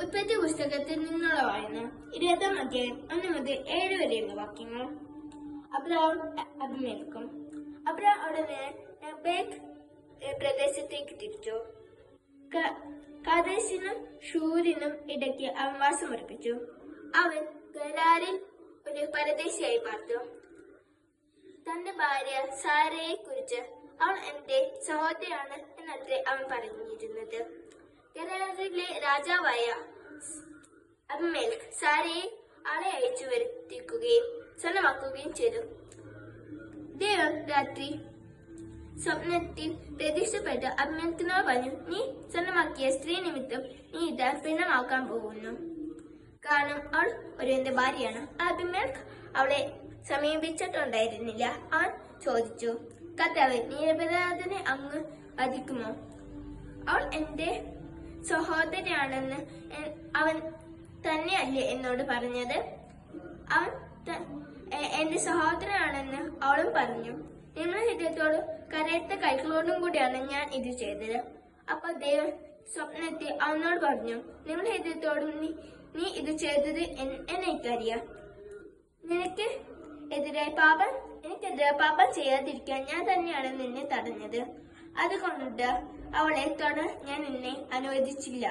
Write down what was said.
ഉൽപ്പത്തി പുസ്തകത്തിൽ നിന്നുള്ള വായന 20 അധ്യായം 1 മുതൽ 7 വരെയുള്ള വാക്യങ്ങൾ. അബ്രഹാം അബിമേലെക്കും. അബ്രഹാം ഉടനെ നെബേഗ് പ്രദേശത്തേക്ക് തിരിച്ചു. കാദേശിനും ഷൂരിനും ഇടയ്ക്ക് അവൻ വാസമുറപ്പിച്ചു. അവൻ ഗരാരിൽ ഒരു പരദേശിയായി പാർത്തു. തന്റെ ഭാര്യ സാരയെ കുറിച്ച് അവൾ എന്റെ സഹോദരിയാണ് എന്നത്രേ അവൻ പറഞ്ഞിരുന്നത്. ഗരാറിലെ രാജാവായ അബിമേലെക്ക് സാരയെ ആളെ അയച്ചു വരുത്തിക്കുകയും സ്വന്തമാക്കുകയും ചെയ്തു. ദൈവം രാത്രി സ്വപ്നത്തിൽ പ്രതീക്ഷപ്പെട്ട് അബിമേലെക്കിനോട് പറഞ്ഞു, നീ സ്വന്തമാക്കിയ സ്ത്രീ നിമിത്തം നീ ഇത് പിണമാക്കാൻ പോകുന്നു, കാരണം അവൾ ഒരുവന്റെ ഭാര്യയാണ്. അബിമേലെക്ക് അവളെ സമീപിച്ചിട്ടുണ്ടായിരുന്നില്ല. അവൻ ചോദിച്ചു, കർത്താവേ, നിരപരാധനെ അങ്ങ് വധിക്കുമോ? അവൾ എന്റെ സഹോദരിയാണെന്ന് അവൻ തന്നെയല്ലേ എന്നോട് പറഞ്ഞത്? അവൻ എന്റെ സഹോദരനാണെന്ന് അവളും പറഞ്ഞു. നിങ്ങളുടെ ഹൃദയത്തോടും കരയത്ത കൈകളോടും കൂടിയാണ് ഞാൻ ഇത് ചെയ്തത്. അപ്പോൾ ദൈവം സ്വപ്നത്തിൽ അവനോട് പറഞ്ഞു, നിങ്ങളുടെ ഹൃദയത്തോടും നീ ഇത് ചെയ്തത് എനിക്കറിയാം. എനിക്കെതിരെ പാപം ചെയ്യാതിരിക്കാൻ ഞാൻ തന്നെയാണ് നിന്നെ തടഞ്ഞത്. അതുകൊണ്ട് അവളെ തൊടാൻ ഞാൻ നിന്നെ അനുവദിച്ചില്ല.